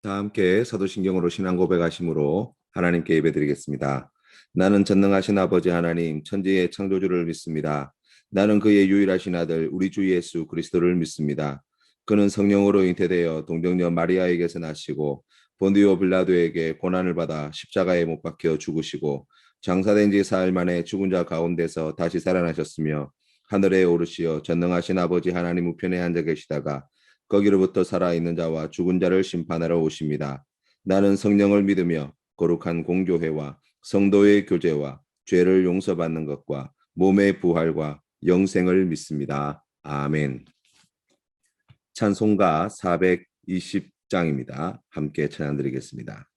다 함께 사도신경으로 신앙 고백하심으로 하나님께 예배드리겠습니다. 나는 전능하신 아버지 하나님 천지의 창조주를 믿습니다. 나는 그의 유일하신 아들 우리 주 예수 그리스도를 믿습니다. 그는 성령으로 잉태되어 동정녀 마리아에게서 나시고 본디오 빌라도에게 고난을 받아 십자가에 못 박혀 죽으시고 장사된 지 사흘 만에 죽은 자 가운데서 다시 살아나셨으며 하늘에 오르시어 전능하신 아버지 하나님 우편에 앉아 계시다가 거기로부터 살아있는 자와 죽은 자를 심판하러 오십니다. 나는 성령을 믿으며 거룩한 공교회와 성도의 교제와 죄를 용서받는 것과 몸의 부활과 영생을 믿습니다. 아멘. 찬송가 420장입니다. 함께 찬양드리겠습니다.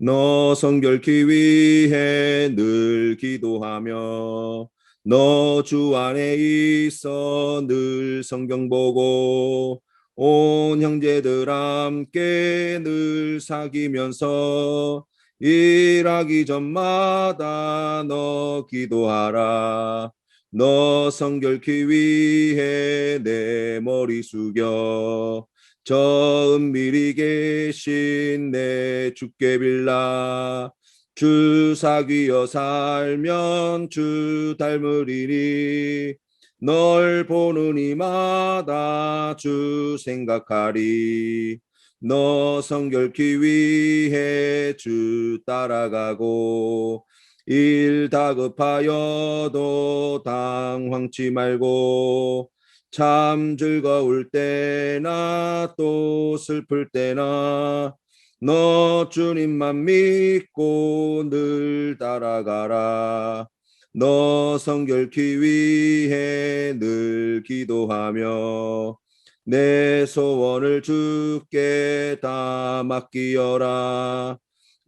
너 성결케 위해 늘 기도하며 너 주 안에 있어 늘 성경 보고 온 형제들 함께 늘 사귀면서 일하기 전마다 너 기도하라. 너 성결케 위해 내 머리 숙여 저 은밀히 계신 내 주께 빌라. 주 사귀어 살면 주 닮으리니 널 보는 이마다 주 생각하리. 너 성결케 위해 주 따라가고 일 다급하여도 당황치 말고 참 즐거울 때나 또 슬플 때나 너 주님만 믿고 늘 따라가라. 너 성결케 위해 늘 기도하며 내 소원을 주께 다 맡기어라.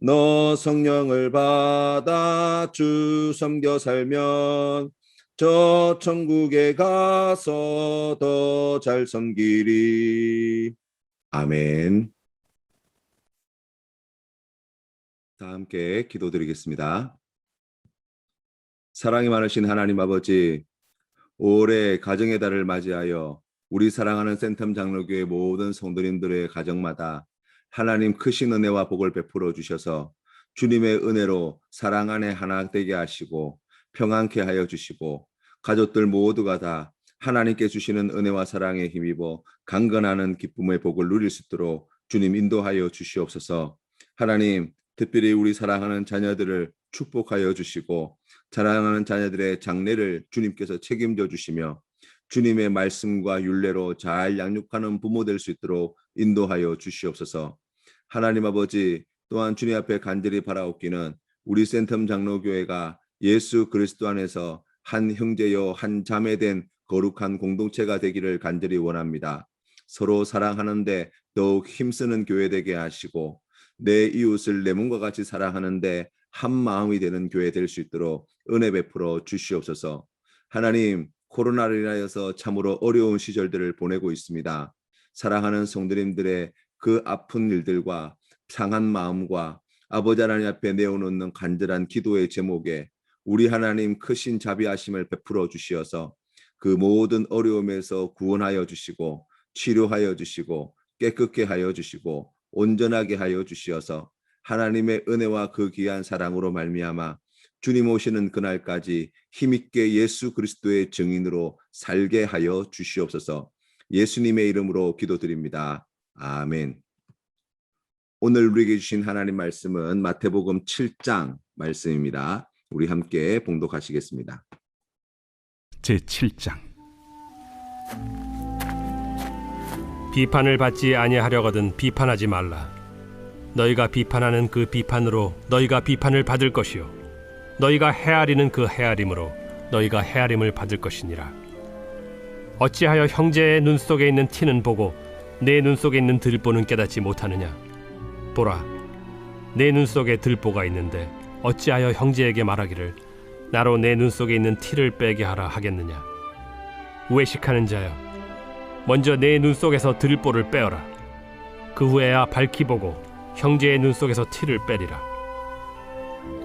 너 성령을 받아 주 섬겨 살면 저 천국에 가서 더 잘 섬기리. 아멘. 다 함께 기도드리겠습니다. 사랑이 많으신 하나님 아버지, 올해 가정의 달을 맞이하여 우리 사랑하는 센텀 장로교회 모든 성도님들의 가정마다 하나님 크신 은혜와 복을 베풀어 주셔서 주님의 은혜로 사랑 안에 하나 되게 하시고 평안케 하여 주시고 가족들 모두가 다 하나님께 주시는 은혜와 사랑에 힘입어 강건하는 기쁨의 복을 누릴 수 있도록 주님 인도하여 주시옵소서. 하나님, 특별히 우리 사랑하는 자녀들을 축복하여 주시고 사랑하는 자녀들의 장래를 주님께서 책임져 주시며 주님의 말씀과 율례로 잘 양육하는 부모 될 수 있도록 인도하여 주시옵소서. 하나님 아버지, 또한 주님 앞에 간절히 바라옵기는 우리 센텀 장로교회가 예수 그리스도 안에서 한 형제요 한 자매된 거룩한 공동체가 되기를 간절히 원합니다. 서로 사랑하는데 더욱 힘쓰는 교회 되게 하시고 내 이웃을 내 몸과 같이 사랑하는데 한 마음이 되는 교회 될 수 있도록 은혜 베풀어 주시옵소서. 하나님, 코로나로 인하여서 참으로 어려운 시절들을 보내고 있습니다. 사랑하는 성도님들의 그 아픈 일들과 상한 마음과 아버지 하나님 앞에 내어놓는 간절한 기도의 제목에 우리 하나님 크신 자비하심을 베풀어 주시어서 그 모든 어려움에서 구원하여 주시고 치료하여 주시고 깨끗게 하여 주시고 온전하게 하여 주시어서 하나님의 은혜와 그 귀한 사랑으로 말미암아 주님 오시는 그날까지 힘있게 예수 그리스도의 증인으로 살게 하여 주시옵소서. 예수님의 이름으로 기도드립니다. 아멘. 오늘 우리에게 주신 하나님 말씀은 마태복음 7장 말씀입니다. 우리 함께 봉독하시겠습니다. 제7장. 비판을 받지 아니하려거든 비판하지 말라. 너희가 비판하는 그 비판으로 너희가 비판을 받을 것이요 너희가 헤아리는 그 헤아림으로 너희가 헤아림을 받을 것이니라. 어찌하여 형제의 눈 속에 있는 티는 보고 내 눈 속에 있는 들보는 깨닫지 못하느냐. 보라, 내 눈 속에 들보가 있는데 어찌하여 형제에게 말하기를 나로 내 눈 속에 있는 티를 빼게 하라 하겠느냐. 외식하는 자여, 먼저 내 눈 속에서 들보를 빼어라. 그 후에야 밝히 보고 형제의 눈 속에서 티를 빼리라.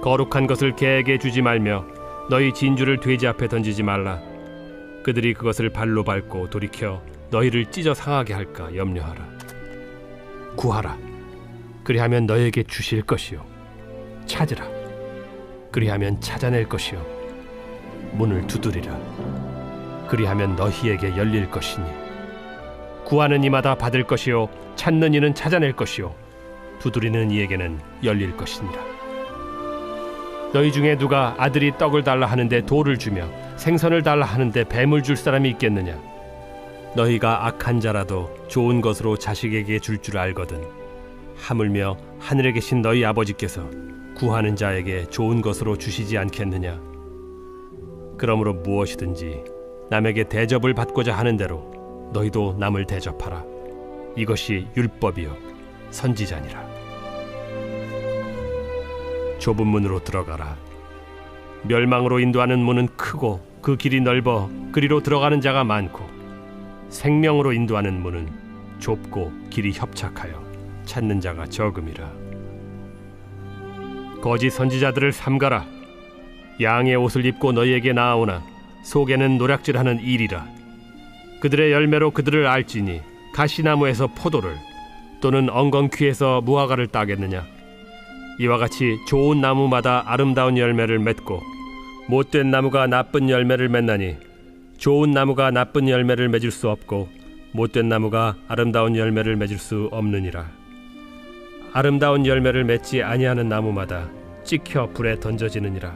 거룩한 것을 개에게 주지 말며 너희 진주를 돼지 앞에 던지지 말라. 그들이 그것을 발로 밟고 돌이켜 너희를 찢어 상하게 할까 염려하라. 구하라, 그리하면 너에게 주실 것이요 찾으라 그리하면 찾아낼 것이요 문을 두드리라 그리하면 너희에게 열릴 것이니 구하는 이마다 받을 것이요 찾는 이는 찾아낼 것이요 두드리는 이에게는 열릴 것이니라. 너희 중에 누가 아들이 떡을 달라 하는데 돌을 주며 생선을 달라 하는데 뱀을 줄 사람이 있겠느냐? 너희가 악한 자라도 좋은 것으로 자식에게 줄 줄 알거든 하물며 하늘에 계신 너희 아버지께서 구하는 자에게 좋은 것으로 주시지 않겠느냐? 그러므로 무엇이든지 남에게 대접을 받고자 하는 대로 너희도 남을 대접하라. 이것이 율법이요 선지자니라. 좁은 문으로 들어가라. 멸망으로 인도하는 문은 크고 그 길이 넓어 그리로 들어가는 자가 많고 생명으로 인도하는 문은 좁고 길이 협착하여 찾는 자가 적음이라. 거짓 선지자들을 삼가라. 양의 옷을 입고 너희에게 나아오나 속에는 노략질하는 일이라. 그들의 열매로 그들을 알지니 가시나무에서 포도를 또는 엉겅퀴에서 무화과를 따겠느냐? 이와 같이 좋은 나무마다 아름다운 열매를 맺고 못된 나무가 나쁜 열매를 맺나니 좋은 나무가 나쁜 열매를 맺을 수 없고 못된 나무가 아름다운 열매를 맺을 수 없느니라. 아름다운 열매를 맺지 아니하는 나무마다 찍혀 불에 던져지느니라.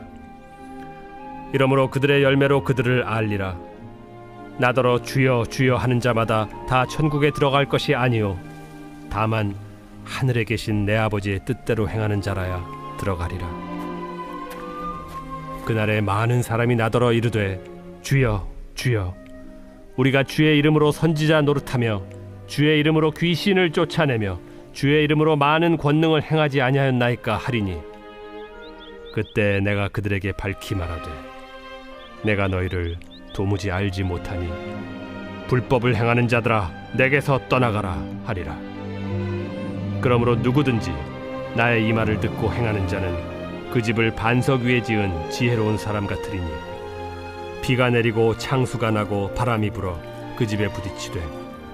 이러므로 그들의 열매로 그들을 알리라. 나더러 주여 주여 하는 자마다 다 천국에 들어갈 것이 아니요 다만 하늘에 계신 내 아버지의 뜻대로 행하는 자라야 들어가리라. 그날에 많은 사람이 나더러 이르되 주여 주여 우리가 주의 이름으로 선지자 노릇하며 주의 이름으로 귀신을 쫓아내며 주의 이름으로 많은 권능을 행하지 아니하였나이까 하리니 그때 내가 그들에게 밝히 말하되 내가 너희를 도무지 알지 못하니 불법을 행하는 자들아 내게서 떠나가라 하리라. 그러므로 누구든지 나의 이 말을 듣고 행하는 자는 그 집을 반석 위에 지은 지혜로운 사람 같으리니 비가 내리고 창수가 나고 바람이 불어 그 집에 부딪히되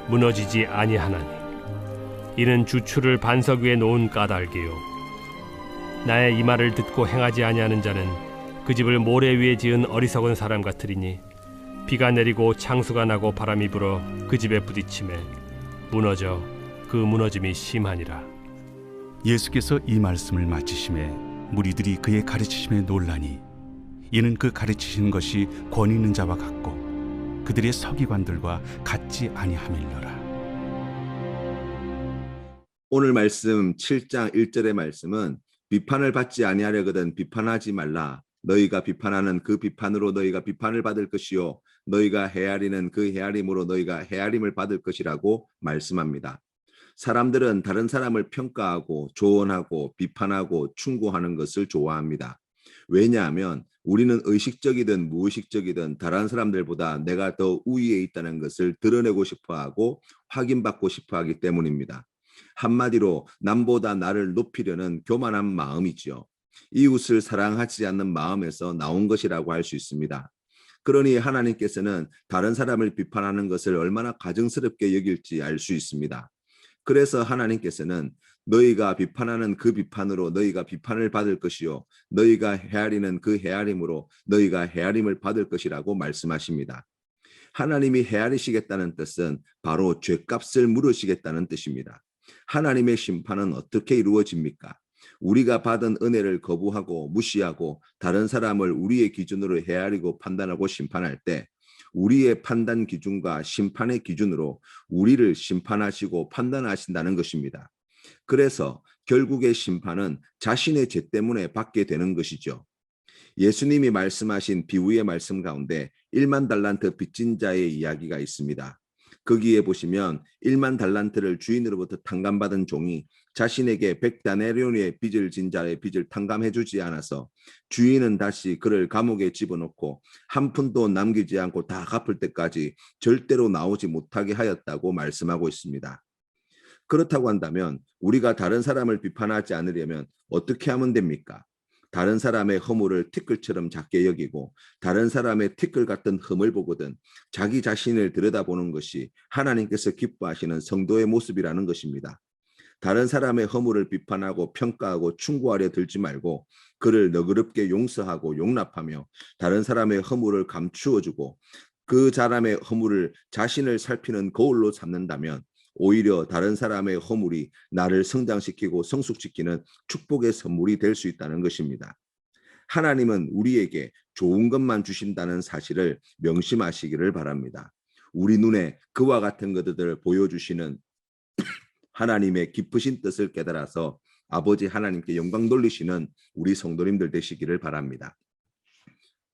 무너지지 아니하나니 이는 주추를 반석 위에 놓은 까닭이요 나의 이 말을 듣고 행하지 아니하는 자는 그 집을 모래 위에 지은 어리석은 사람 같으리니 비가 내리고 창수가 나고 바람이 불어 그 집에 부딪히매 무너져 그 무너짐이 심하니라. 예수께서 이 말씀을 마치심에 무리들이 그의 가르치심에 놀라니 이는 그 가르치시는 것이 권위 있는 자와 같고 그들의 서기관들과 같지 아니함일러라. 오늘 말씀 7장 1절의 말씀은 비판을 받지 아니하려거든 비판하지 말라. 너희가 비판하는 그 비판으로 너희가 비판을 받을 것이요 너희가 헤아리는 그 헤아림으로 너희가 헤아림을 받을 것이라고 말씀합니다. 사람들은 다른 사람을 평가하고 조언하고 비판하고 충고하는 것을 좋아합니다. 왜냐하면 우리는 의식적이든 무의식적이든 다른 사람들보다 내가 더 우위에 있다는 것을 드러내고 싶어하고 확인받고 싶어하기 때문입니다. 한마디로 남보다 나를 높이려는 교만한 마음이지요. 이웃을 사랑하지 않는 마음에서 나온 것이라고 할 수 있습니다. 그러니 하나님께서는 다른 사람을 비판하는 것을 얼마나 가증스럽게 여길지 알 수 있습니다. 그래서 하나님께서는 너희가 비판하는 그 비판으로 너희가 비판을 받을 것이요 너희가 헤아리는 그 헤아림으로 너희가 헤아림을 받을 것이라고 말씀하십니다. 하나님이 헤아리시겠다는 뜻은 바로 죄값을 물으시겠다는 뜻입니다. 하나님의 심판은 어떻게 이루어집니까? 우리가 받은 은혜를 거부하고 무시하고 다른 사람을 우리의 기준으로 헤아리고 판단하고 심판할 때 우리의 판단 기준과 심판의 기준으로 우리를 심판하시고 판단하신다는 것입니다. 그래서 결국의 심판은 자신의 죄 때문에 받게 되는 것이죠. 예수님이 말씀하신 비유의 말씀 가운데 1만 달란트 빚진 자의 이야기가 있습니다. 거기에 보시면 1만 달란트를 주인으로부터 탕감받은 종이 자신에게 100다네리온의 빚을 진 자의 빚을 탕감해 주지 않아서 주인은 다시 그를 감옥에 집어넣고 한 푼도 남기지 않고 다 갚을 때까지 절대로 나오지 못하게 하였다고 말씀하고 있습니다. 그렇다고 한다면 우리가 다른 사람을 비판하지 않으려면 어떻게 하면 됩니까? 다른 사람의 허물을 티끌처럼 작게 여기고 다른 사람의 티끌 같은 흠을 보거든 자기 자신을 들여다보는 것이 하나님께서 기뻐하시는 성도의 모습이라는 것입니다. 다른 사람의 허물을 비판하고 평가하고 충고하려 들지 말고 그를 너그럽게 용서하고 용납하며 다른 사람의 허물을 감추어주고 그 사람의 허물을 자신을 살피는 거울로 삼는다면 오히려 다른 사람의 허물이 나를 성장시키고 성숙시키는 축복의 선물이 될 수 있다는 것입니다. 하나님은 우리에게 좋은 것만 주신다는 사실을 명심하시기를 바랍니다. 우리 눈에 그와 같은 것들을 보여주시는 하나님의 깊으신 뜻을 깨달아서 아버지 하나님께 영광 돌리시는 우리 성도님들 되시기를 바랍니다.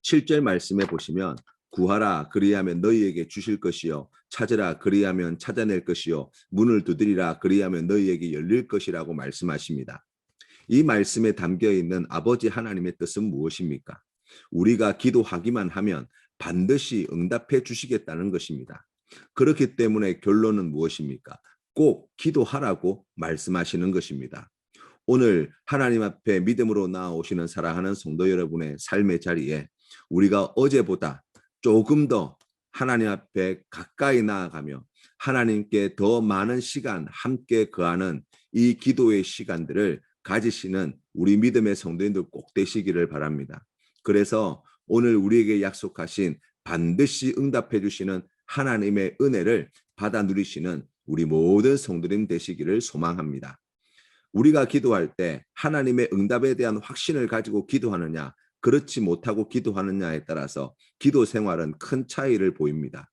7절 말씀에 보시면 구하라 그리하면 너희에게 주실 것이요 찾으라 그리하면 찾아낼 것이요 문을 두드리라 그리하면 너희에게 열릴 것이라고 말씀하십니다. 이 말씀에 담겨 있는 아버지 하나님의 뜻은 무엇입니까? 우리가 기도하기만 하면 반드시 응답해 주시겠다는 것입니다. 그렇기 때문에 결론은 무엇입니까? 꼭 기도하라고 말씀하시는 것입니다. 오늘 하나님 앞에 믿음으로 나아오시는 사랑하는 성도 여러분의 삶의 자리에 우리가 어제보다 조금 더 하나님 앞에 가까이 나아가며 하나님께 더 많은 시간 함께 거하는 이 기도의 시간들을 가지시는 우리 믿음의 성도님들 꼭 되시기를 바랍니다. 그래서 오늘 우리에게 약속하신 반드시 응답해 주시는 하나님의 은혜를 받아 누리시는 우리 모든 성도님 되시기를 소망합니다. 우리가 기도할 때 하나님의 응답에 대한 확신을 가지고 기도하느냐 그렇지 못하고 기도하느냐에 따라서 기도 생활은 큰 차이를 보입니다.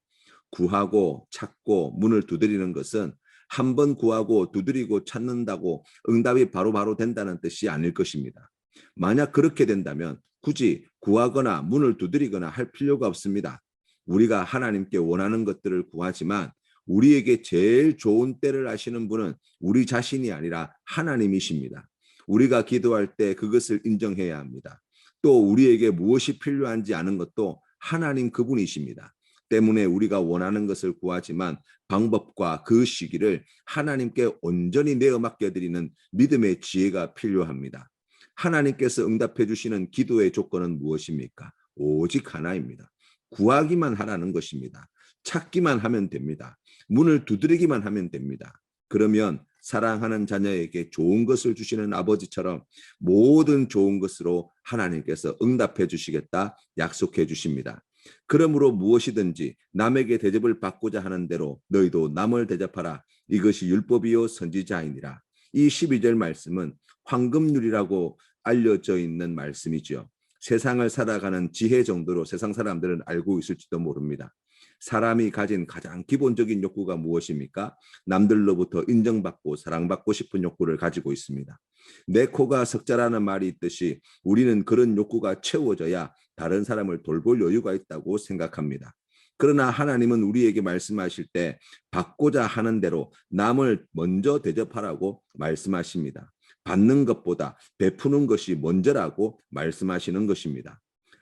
구하고 찾고 문을 두드리는 것은 한 번 구하고 두드리고 찾는다고 응답이 바로바로 된다는 뜻이 아닐 것입니다. 만약 그렇게 된다면 굳이 구하거나 문을 두드리거나 할 필요가 없습니다. 우리가 하나님께 원하는 것들을 구하지만 우리에게 제일 좋은 때를 아시는 분은 우리 자신이 아니라 하나님이십니다. 우리가 기도할 때 그것을 인정해야 합니다. 또 우리에게 무엇이 필요한지 아는 것도 하나님 그분이십니다. 때문에 우리가 원하는 것을 구하지만 방법과 그 시기를 하나님께 온전히 내어 맡겨드리는 믿음의 지혜가 필요합니다. 하나님께서 응답해 주시는 기도의 조건은 무엇입니까? 오직 하나입니다. 구하기만 하라는 것입니다. 찾기만 하면 됩니다. 문을 두드리기만 하면 됩니다. 그러면 사랑하는 자녀에게 좋은 것을 주시는 아버지처럼 모든 좋은 것으로 하나님께서 응답해 주시겠다 약속해 주십니다. 그러므로 무엇이든지 남에게 대접을 받고자 하는 대로 너희도 남을 대접하라. 이것이 율법이요 선지자이니라. 이 12절 말씀은 황금률이라고 알려져 있는 말씀이죠. 세상을 살아가는 지혜 정도로 세상 사람들은 알고 있을지도 모릅니다. 사람이 가진 가장 기본적인 욕구가 무엇입니까? 남들로부터 인정받고 사랑받고 싶은 욕구를 가지고 있습니다. 내 코가 석자라는 말이 있듯이 우리는 그런 욕구가 채워져야 다른 사람을 돌볼 여유가 있다고 생각합니다. 그러나 하나님은 우리에게 말씀하실 때 받고자 하는 대로 남을 먼저 대접하라고 말씀하십니다. 받는 것보다 베푸는 것이 먼저라고 말씀하시는 것입니다.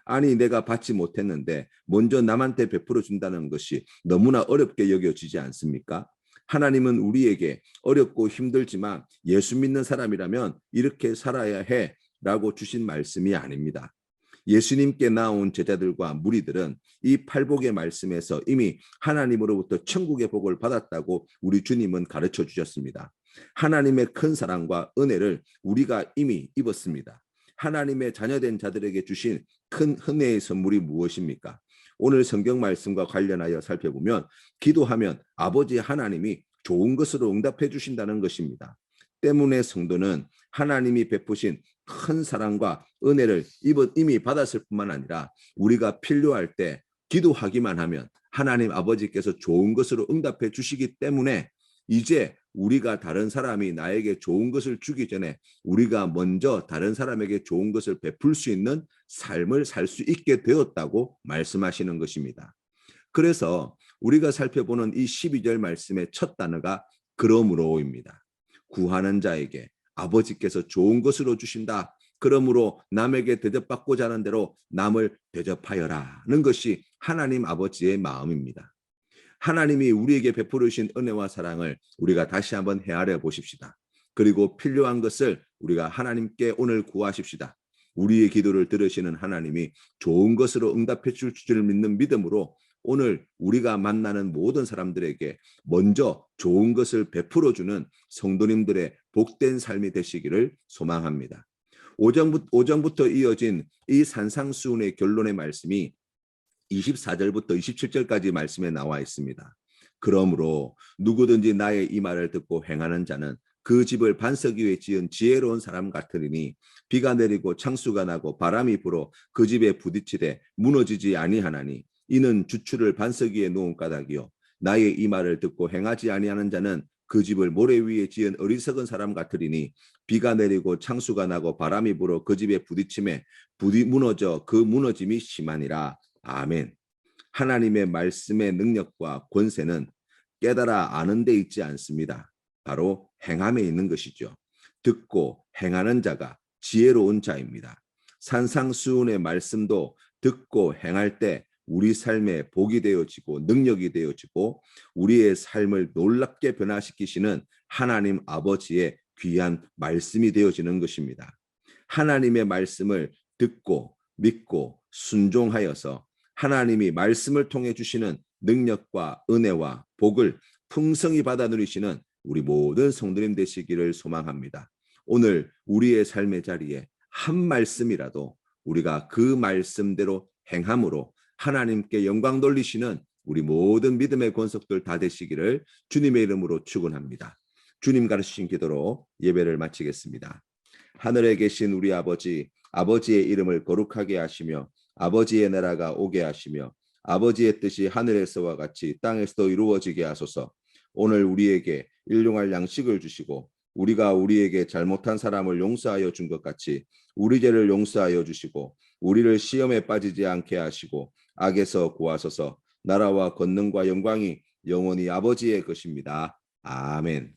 아니 내가 받지 못했는데 먼저 남한테 베풀어 준다는 것이 너무나 어렵게 여겨지지 않습니까? 하나님은 우리에게 어렵고 힘들지만 예수 믿는 사람이라면 이렇게 살아야 해 라고 주신 말씀이 아닙니다. 예수님께 나온 제자들과 무리들은 이 팔복의 말씀에서 이미 하나님으로부터 천국의 복을 받았다고 우리 주님은 가르쳐 주셨습니다. 하나님의 큰 사랑과 은혜를 우리가 이미 입었습니다. 하나님의 자녀된 자들에게 주신 큰 은혜의 선물이 무엇입니까? 오늘 성경 말씀과 관련하여 살펴보면 기도하면 아버지 하나님이 좋은 것으로 응답해 주신다는 것입니다. 때문에 성도는 하나님이 베푸신 큰 사랑과 은혜를 이미 받았을 뿐만 아니라 우리가 필요할 때 기도하기만 하면 하나님 아버지께서 좋은 것으로 응답해 주시기 때문에 이제 우리가 다른 사람이 나에게 좋은 것을 주기 전에 우리가 먼저 다른 사람에게 좋은 것을 베풀 수 있는 삶을 살 수 있게 되었다고 말씀하시는 것입니다. 그래서 우리가 살펴보는 이 12절 말씀의 첫 단어가 그러므로입니다. 구하는 자에게 아버지께서 좋은 것으로 주신다. 그러므로 남에게 대접받고자 하는 대로 남을 대접하여라는 것이 하나님 아버지의 마음입니다. 하나님이 우리에게 베풀어 주신 은혜와 사랑을 우리가 다시 한번 헤아려 보십시다. 그리고 필요한 것을 우리가 하나님께 오늘 구하십시다. 우리의 기도를 들으시는 하나님이 좋은 것으로 응답해 줄 줄 믿는 믿음으로 오늘 우리가 만나는 모든 사람들에게 먼저 좋은 것을 베풀어주는 성도님들의 복된 삶이 되시기를 소망합니다. 오전부터 이어진 이 산상수훈의 결론의 말씀이 24절부터 27절까지 말씀에 나와 있습니다. 그러므로 누구든지 나의 이 말을 듣고 행하는 자는 그 집을 반석 위에 지은 지혜로운 사람 같으리니 비가 내리고 창수가 나고 바람이 불어 그 집에 부딪히되 무너지지 아니하나니 이는 주추를 반석 위에 놓은 까닭이요 나의 이 말을 듣고 행하지 아니하는 자는 그 집을 모래 위에 지은 어리석은 사람 같으리니 비가 내리고 창수가 나고 바람이 불어 그 집에 부딪힘에 무너져 그 무너짐이 심하니라. 아멘. 하나님의 말씀의 능력과 권세는 깨달아 아는 데 있지 않습니다. 바로 행함에 있는 것이죠. 듣고 행하는 자가 지혜로운 자입니다. 산상수훈의 말씀도 듣고 행할 때 우리 삶에 복이 되어지고 능력이 되어지고 우리의 삶을 놀랍게 변화시키시는 하나님 아버지의 귀한 말씀이 되어지는 것입니다. 하나님의 말씀을 듣고 믿고 순종하여서 하나님이 말씀을 통해 주시는 능력과 은혜와 복을 풍성히 받아 누리시는 우리 모든 성도님 되시기를 소망합니다. 오늘 우리의 삶의 자리에 한 말씀이라도 우리가 그 말씀대로 행함으로 하나님께 영광 돌리시는 우리 모든 믿음의 권속들 다 되시기를 주님의 이름으로 축원합니다. 주님 가르치신 기도로 예배를 마치겠습니다. 하늘에 계신 우리 아버지, 아버지의 이름을 거룩하게 하시며 아버지의 나라가 오게 하시며 아버지의 뜻이 하늘에서와 같이 땅에서도 이루어지게 하소서. 오늘 우리에게 일용할 양식을 주시고 우리가 우리에게 잘못한 사람을 용서하여 준 것 같이 우리 죄를 용서하여 주시고 우리를 시험에 빠지지 않게 하시고 악에서 구하소서. 나라와 권능과 영광이 영원히 아버지의 것입니다. 아멘.